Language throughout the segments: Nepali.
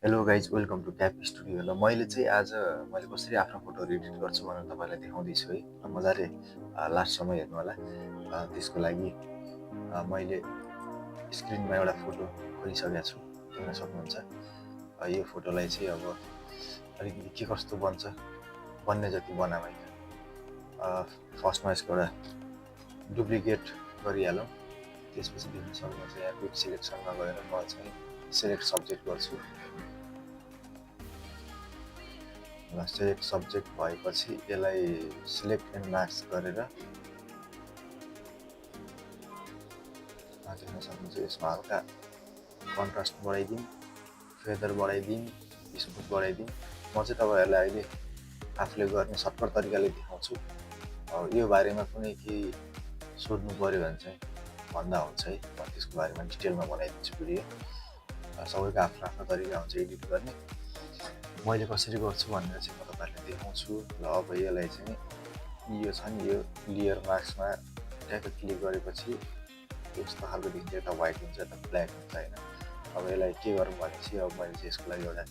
Hello guys, welcome to tap studio. ल मैले चाहिँ आज कसरी आफ्नो फोटोहरू एडिट गर्छु भनेर तपाईँलाई देखाउँदैछु है। मजाले लास्टसम्म हेर्नु होला। त्यसको लागि मैले स्क्रिनमा एउटा फोटो खोलिसकेको छु, देख्न सक्नुहुन्छ। यो फोटोलाई चाहिँ अब अलिकति के कस्तो बन्ने जति बनाऊँ होइन। फर्स्टमा यसको एउटा डुप्लिकेट गरिहालौँ। त्यसपछि देख्न सक्नुहुन्छ यहाँ क्विक सिलेक्सनमा गएर म चाहिँ सिलेक्ट सब्जेक्ट गर्छु। सेलेक्ट सब्जेक्ट भएपछि यसलाई सिलेक्ट एन्ड मास्क गरेर देख्न सक्नुहुन्छ। यसमा हल्का कन्ट्रास्ट बढाइदिउँ, फेदर बढाइदिउँ, स्मुथ बढाइदिउँ। म चाहिँ तपाईँहरूलाई अहिले आफूले गर्ने सर्टकट तरिकाले देखाउँछु। यो बारेमा कुनै केही सोध्नु पऱ्यो भने चाहिँ भन्दा हुन्छ है, म त्यसको बारेमा डिटेलमा बनाइदिन्छु भिडियो। सबैको आफ्नो आफ्नो तरिका हुन्छ एडिट गर्ने। मैले कसरी गर्छु भनेर चाहिँ म तपाईँहरूलाई देखाउँछु। ल अब यसलाई चाहिँ यो छ नि, यो लेयर मार्क्समा ट्याक्क क्लिक गरेपछि यस्तो खालको देखिन्छ। यता व्हाइट हुन्छ, यता ब्ल्याक हुन्छ होइन। अब यसलाई के गरौँ भनेपछि अब मैले चाहिँ यसको लागि एउटा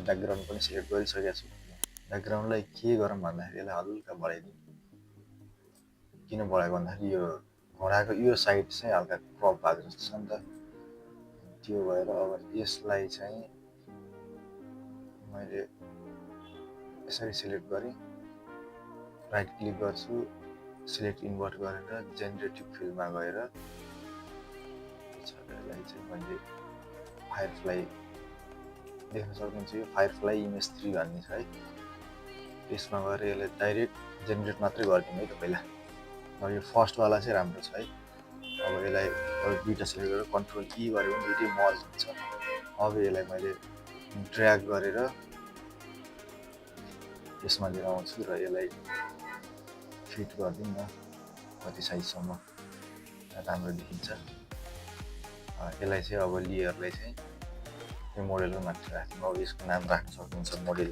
ब्याकग्राउन्ड पनि सेलेक्ट गरिसकेको छु। ब्याकग्राउन्डलाई के गरौँ भन्दाखेरि यसलाई हल्का बढाइदिउँ। किन बढाएको भन्दाखेरि यो घोडाको यो साइड चाहिँ हल्का क्रप भएको जस्तो छ नि त, त्यो भएर अब यसलाई चाहिँ मैले यसरी सिलेक्ट गरेँ, राइट क्लिक गर्छु, सिलेक्ट इन्भर्ट गरेर जेनेरेटिभ फिल्डमा गएर यसलाई चाहिँ मैले फायरफ्लाई देख्न सक्नुहुन्छ। यो फायरफ्लाई इमेज 3 भन्ने छ है। त्यसमा गएर यसलाई डाइरेक्ट जेनेरेट मात्रै गरिदिउँ है त पहिला। अब यो फर्स्टवाला चाहिँ राम्रो छ है। अब यसलाई दुईवटा सिलेक्ट गरेर कन्ट्रोल ई गऱ्यो भने दुइटै मर्ज हुन्छ। अब यसलाई मैले ड्र्याग गरेर यसमा लिएर आउँछु र यसलाई फिट गरिदिउँ न कति साइजसम्म राम्रो देखिन्छ। यसलाई चाहिँ अब लेयरलाई चाहिँ यो मोडेलको माथि राख्नु। अब यसको नाम राख्न सक्नुहुन्छ, मोडेल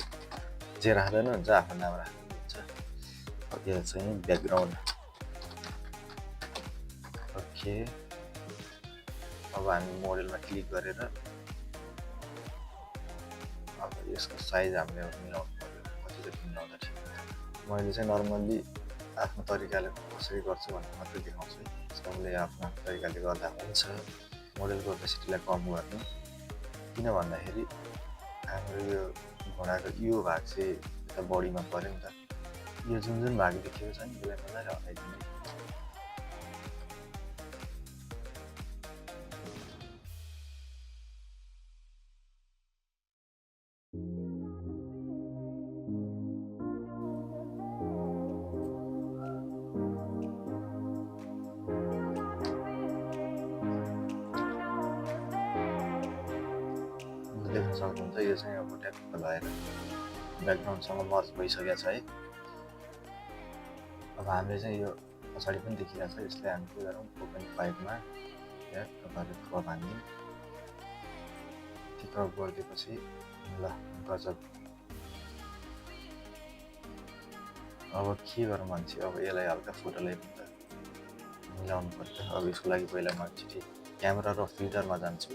जे राख्दैन हुन्छ आफ्नो नाम राख्नुहुन्छ। यो चाहिँ ब्याकग्राउन्ड। ओके, अब हामी मोडेलमा क्लिक गरेर अब यसको साइज हामीले मिलाउनु पर्यो, कति जति मिलाउँदा ठिक हुन्छ। मैले चाहिँ नर्मल्ली आफ्नो तरिकाले कसरी गर्छु भनेर मात्रै देखाउँछु है। सबैले आफ्नो आफ्नो तरिकाले गर्दा हुन्छ। मोडेलको ओपेसिटीलाई कम गर्नु, किन भन्दाखेरि हाम्रो यो घोडाको यो भाग चाहिँ यता बडीमा पऱ्यो नि त। यो जुन भाग देखेको छ नि यसलाई मजाले हटाइदिनु। देख्न सक्नुहुन्छ यो चाहिँ अब ट्याक्क भएर ब्याकग्राउन्डसँग मर्ज भइसकेको छ है। अब हामीले चाहिँ यो पछाडि पनि देखिरहेको छ। यसलाई हामी के गरौँ, 4.5मा तपाईँले क्रप हानिदिउँ। त्यो क्रप गरिदिएपछि ल गजब। अब के गरौँ भने अब यसलाई हल्का फोटोलाई पनि त मिलाउनु पर्छ। अब यसको लागि पहिला म छिटै क्यामेरा र फिल्टरमा जान्छु।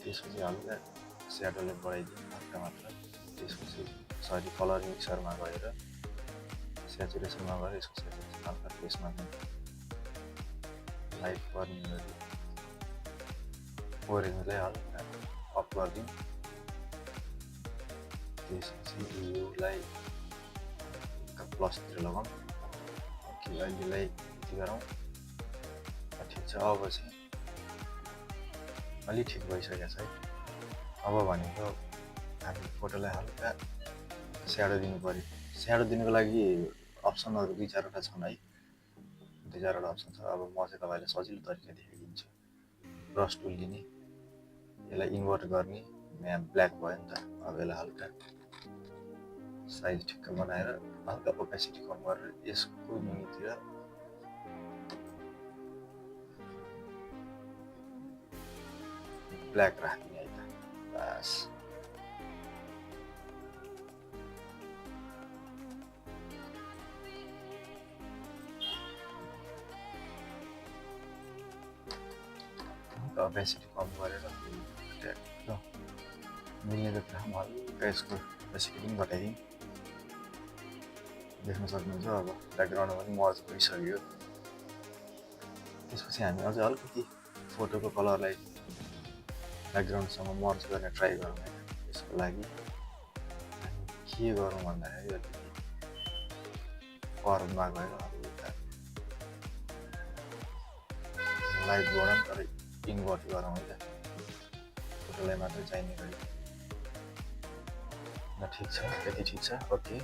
त्यसपछि हल्का स्याडोले बढाइदिउँ हल्का मात्र। त्यसपछि कलर मिक्सरमा गएर सेचुरेसनमा गएर यसको सेचुरेसन हल्का त्यसमा लाइट पर्ने गरी ओरेन्जलाई हल्का अप गरिदिउँ। त्यसपछि योलाई प्लसतिर लगाउँ। ओके, अहिलेलाई यति गरौँ, ठिक छ। अब चाहिँ अलि ठिक भइसकेको छ है। अब भनेको हामी फोटोलाई हल्का स्याडो दिनु पऱ्यो। स्याडो दिनुको लागि अप्सनहरू दुई चारवटा छन् है, दुई चारवटा अप्सन छ। अब म चाहिँ तपाईँलाई सजिलो तरिका देखाइदिन्छु। ब्रस टुल लिने, यसलाई इन्भर्ट गर्ने, यहाँ ब्ल्याक भयो नि त। अब यसलाई हल्का साइज ठिक्क बनाएर हल्का ओपेसिटी कम गरेर यसको मुनितिर ब्ल्याक राख्ने है त। बस ओपेसिटी कम गरेर मिल्ने जति राखौँ हल्का यसको बेसिकली पनि घटाइदिउँ देख्न सक्नुहुन्छ अब ब्याकग्राउन्डमा पनि मर्ज भइसक्यो त्यसपछि हामी अझै अलिकति फोटोको कलरलाई ब्याकग्राउन्डसँग मर्ज गर्ने ट्राई गरौँ होइन यसको लागि के गरौँ भन्दाखेरि अलिकति कर्भमा गएर हल्का लाइट बढाउँ तर इन्भर्ट गरौँ है त फोटोलाई मात्रै चाहिने गरी ल ठिक छ यति ठिक छ ओके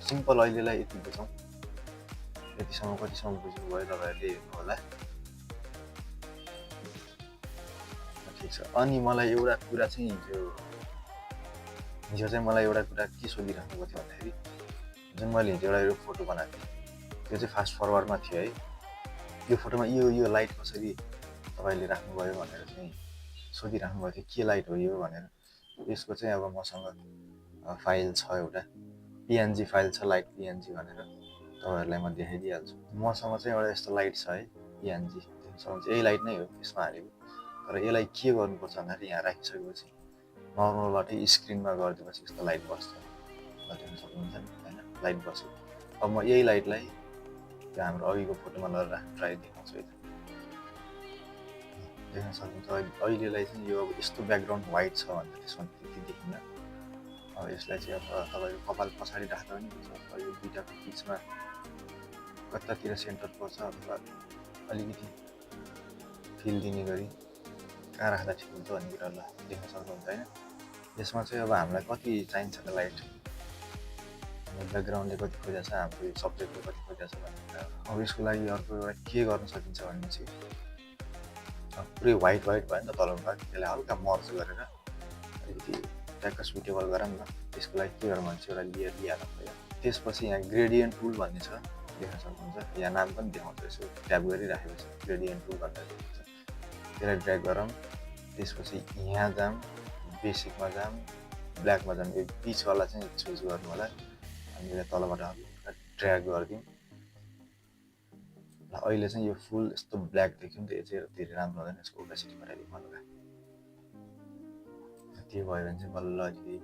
सिम्पल अहिलेलाई यति बुझौँ यतिसम्म कतिसम्म बुझ्नुभयो तपाईँहरूले हेर्नु होला ठिक छ अनि मलाई एउटा कुरा चाहिँ हिजो चाहिँ मलाई एउटा कुरा के सोधिराख्नु थियो भन्दाखेरि जुन मैले हिजो एउटा फोटो बनाएको थिएँ त्यो चाहिँ फास्ट फरवर्डमा थियो है यो फोटोमा यो लाइट कसरी तपाईँले राख्नुभयो भनेर चाहिँ सोधिराख्नु भएको थियो के लाइट हो यो भनेर यसको चाहिँ अब मसँग फाइल छ एउटा पिएनजी फाइल छ लाइट पिएनजी भनेर तपाईँहरूलाई म देखाइदिइहाल्छु मसँग चाहिँ एउटा यस्तो लाइट छ है पिएनजी देख्नुहुन्छ यही लाइट नै हो यसमा हालेको तर यसलाई के गर्नुपर्छ भन्दाखेरि यहाँ राखिसकेपछि नर्मलबाटै स्क्रिनमा गरिदिएपछि यस्तो लाइट बस्छ देख्न सक्नुहुन्छ नि होइन लाइट बस्यो अब म यही लाइटलाई त्यो हाम्रो अघिको फोटोमा लगेर राख्ने ट्राई देखाउँछु है त देख्न सक्नुहुन्छ अहिलेलाई चाहिँ यो अब यस्तो ब्याकग्राउन्ड व्हाइट छ भने त्यसमा त्यति देखिन्न अब यसलाई चाहिँ अब तपाईँको कपाल पछाडि राख्दा पनि हुन्छ अथवा यो दुइटाको बिचमा कतातिर सेन्टर पर्छ अथवा अलिकति फिल दिने गरी कहाँ राख्दा ठिक हुन्छ भन्ने कुरालाई देख्न सक्नुहुन्छ होइन यसमा चाहिँ अब हामीलाई कति चाहिन्छ त लाइट ब्याकग्राउन्डले कति खोजेको छ हाम्रो यो सब्जेक्टले कति खोजेको छ भन्ने कुरा अब यसको लागि अर्को एउटा के गर्न सकिन्छ भनेपछि पुरै व्हाइट भयो नि त तलको भाग त्यसलाई हल्का मर्ज गरेर अलिकति ट्याक्क सुटेबल गरौँ न त्यसको लागि के गरौँ भने चाहिँ एउटा लेयर लिइहालौँ पहिला त्यसपछि यहाँ ग्रेडियन्ट टुल भन्ने छ देख्न सक्नुहुन्छ यहाँ नाम पनि देखाउँछ यसो ट्याप गरिराखेको छ ग्रेडियन्ट टुल भनेर देखाउँछ त्यसलाई ड्र्याग गरौँ त्यसपछि यहाँ जाऊँ बेसिकमा जाऊँ ब्ल्याकमा जाऊँ यो बिचवाला चाहिँ चुज गर्नु होला हामीले तलबाट हल्का ड्र्याग गरिदिउँ ल अहिले चाहिँ यो फुल यस्तो ब्ल्याक देख्यो नि त यो चाहिँ धेरै राम्रो हुँदैन यसको ओपेसिटी बढाइदिउँ हल्का त्यो भयो भने चाहिँ बल्ल अलिकति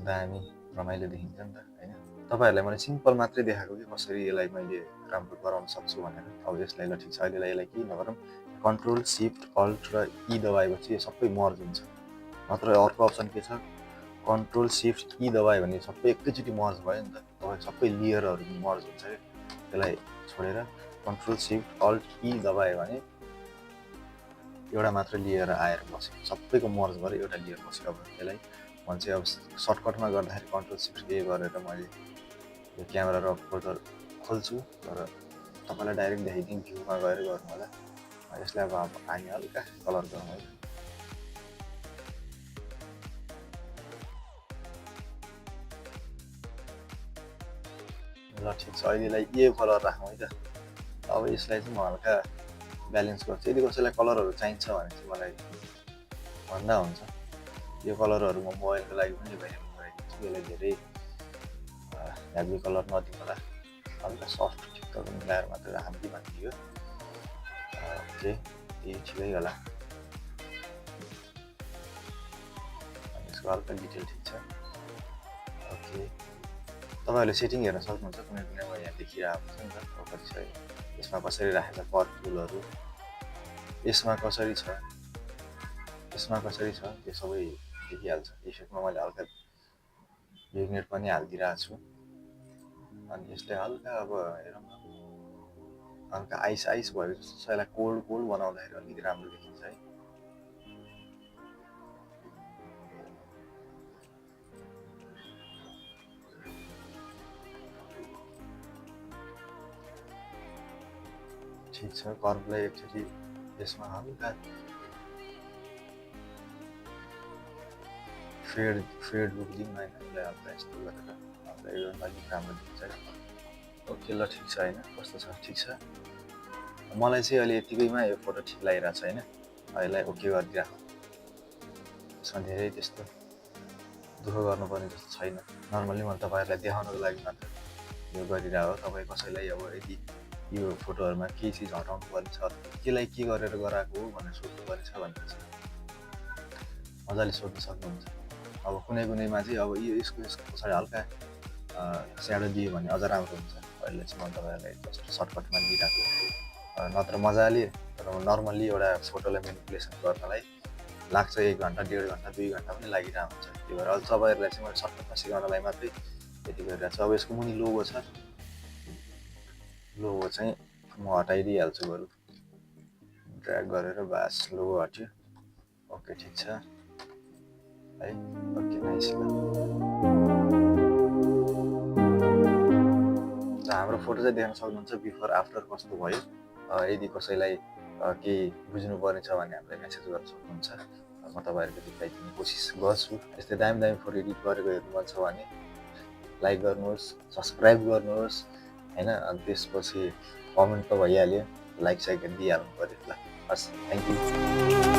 दामी रमाइलो देखिन्छ नि त होइन तपाईँहरूलाई मैले सिम्पल मात्रै देखाएको कि कसरी यसलाई मैले राम्रो गराउन सक्छु भनेर अब यसलाई ल ठिक छ अहिलेलाई यसलाई केही नगरौँ कन्ट्रोल सिफ्ट अल्ट र ई दबाएपछि यो सबै मर्ज हुन्छ नत्र अर्को अप्सन के छ कन्ट्रोल सिफ्ट ई दबायो भने सबै एकैचोटि मर्ज भयो नि त तपाईँ सबै लेयरहरू मर्ज हुन्छ क्या त्यसलाई छोडेर कन्ट्रोल सिफ्ट अल्ट ई दबायो भने एउटा मात्र लेयर आएर बस्यो सबैको मर्ज भएर एउटा लेयर बस्यो अब त्यसलाई म चाहिँ अब सर्टकटमा गर्दाखेरि कन्ट्रोल सिफ्ट ए गरेर मैले यो क्यामेरा र फोल्डर खोल्छु तर तपाईँलाई डाइरेक्ट देखाइदिउँ भ्यूमा गएर गर्नु होला यसलाई अब हामी हल्का कलर गरौँ है ल ठिक छ अहिलेलाई यो कलर राखौँ है त अब यसलाई चाहिँ म हल्का ब्यालेन्स गर्छु यदि कसैलाई कलरहरू चाहिन्छ भने चाहिँ मलाई भन्दा हुन्छ यो कलरहरू म मोबाइलको लागि पनि एभाइलेबल गराइदिन्छु यसलाई धेरै हेभी कलर नदिनु होला हल्का सफ्ट ठिक्क मिलाएर मात्रै राख्नु भनिदियो ओके त्यही ठिकै होला यसको हल्का डिटेल ठिक छ ओके तपाईँहरूले सेटिङ हेर्न सक्नुहुन्छ कुनै कुनै म यहाँ देखिरहेको छ नि त कति छ यसमा कसरी राखेको छ पर्कुलहरू यसमा कसरी छ त्यो सबै देखिहाल्छ इफेक्टमा मैले हल्का भिग्नेट पनि हालिदिइरहेको छु अनि यसले हल्का अब हेरौँ न हल्का आइस भएको जस्तो छ यसलाई कोल्ड बनाउँदाखेरि अलिकति राम्रो देखिन्छ है ठिक छ कर्भलाई एकचोटि यसमा हल्का फेड लुक दिउँ होइन यसलाई हल्का यस्तो गरेर हल्का यो अलिक राम्रो देखिन्छ ओके ल ठिक छ होइन कस्तो छ ठिक छ मलाई चाहिँ अहिले यतिकैमा यो फोटो ठिक लागिरहेको छ होइन यसलाई ओके गरिदिइराख यसमा धेरै त्यस्तो दुःख गर्नुपर्ने जस्तो छैन नर्मल्ली मैले तपाईँहरूलाई देखाउनको लागि मात्र यो गरिरहेको हो तपाईँ कसैलाई अब यदि यो फोटोहरूमा केही चिज हटाउनु पर्ने छ त्यसलाई के गरेर गराएको हो भनेर सोध्नु पर्ने छ भने चाहिँ मजाले सोध्न सक्नुहुन्छ। अब कुनै कुनैमा चाहिँ अब यसको पछाडि हल्का स्याडो दियो भने अझ राम्रो हुन्छ। अहिले चाहिँ म तपाईँहरूलाई जस्ट सर्टकटमा दिइरहेको, नत्र मजाले नर्मल्ली एउटा फोटोलाई मेनिपुलेसन गर्नलाई लाग्छ 1 घन्टा 1.5 घन्टा 2 घन्टा पनि लागिरहेको हुन्छ। त्यही भएर अहिले तपाईँहरूलाई चाहिँ मैले सर्टकटमा सिकाउनलाई मात्रै यति गरिरहेको छु। अब यसको मुनि लोगो छ, लोगो चाहिँ म हटाइदिइहाल्छु, बरु ड्र्याग गरेर बास लोगो हट्यो। ओके ठिक छ है, ओके नाइस। हाम्रो फोटो चाहिँ देख्न सक्नुहुन्छ बिफोर आफ्टर कस्तो भयो। यदि कसैलाई केही बुझ्नु पर्ने छ भने हामीलाई मेसेज गर्न सक्नुहुन्छ, म तपाईँहरूको रिप्लाई दिने कोसिस गर्छु। यस्तै दामी दामी फोटो एडिट गरेको हेर्नु मन छ भने लाइक गर्नुहोस्, सब्सक्राइब गर्नुहोस् होइन। अनि त्यसपछि कमेन्ट त भइहाल्यो, लाइक साइक दिइहाल्नु पऱ्यो ल। हस्, थ्याङ्क यू।